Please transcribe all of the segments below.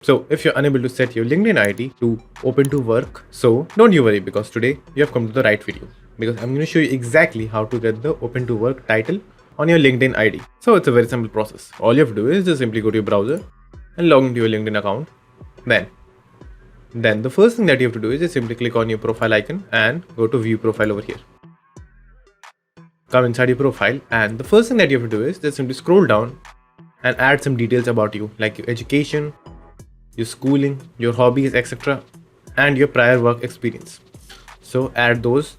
So if you're unable to set your LinkedIn ID to open to work, so don't you worry, because today you have come to the right video, because I'm going to show you exactly how to get the open to work title on your LinkedIn ID. So it's a very simple process. All you have to do is just simply go to your browser and log into your LinkedIn account. Then the first thing that you have to do is just simply click on your profile icon and go to view profile over here. Come inside your profile, and the first thing that you have to do is just simply scroll down and add some details about you, like your education, your schooling, your hobbies, etc., and your prior work experience. So add those.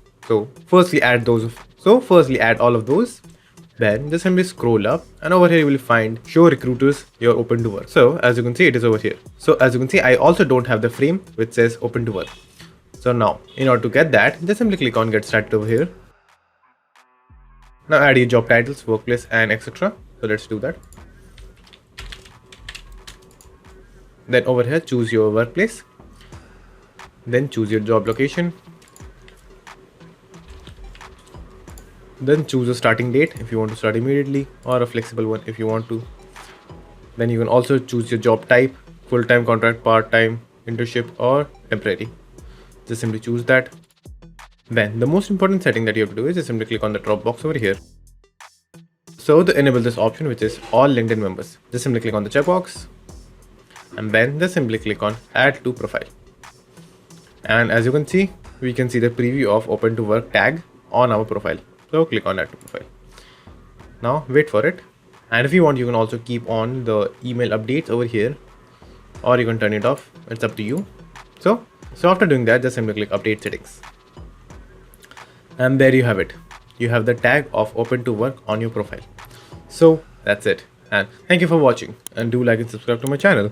Firstly add all of those. Then just simply scroll up, and over here you will find show recruiters you're open to work. So as you can see, it is over here. So as you can see, I also don't have the frame which says open to work. So now in order to get that, just simply click on get started over here. Now add your job titles, workplace, and etc. So let's do that. Then over here choose your workplace, then choose your job location, then choose a starting date if you want to start immediately, or a flexible one if you want to. Then you can also choose your job type: full-time, contract, part-time, internship, or temporary. Just simply choose that. Then the most important setting that you have to do is just simply click on the drop box over here. So to enable this option, which is all LinkedIn members, just simply click on the checkbox, and then just simply click on add to profile. And as you can see, we can see the preview of open to work tag on our profile. So click on add to profile. Now wait for it, and if you want, you can also keep on the email updates over here, or you can turn it off. It's up to you. So after doing that, just simply click update settings, and there you have it. You have the tag of open to work on your profile. So that's it, and thank you for watching, and do like and subscribe to my channel,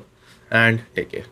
and take care.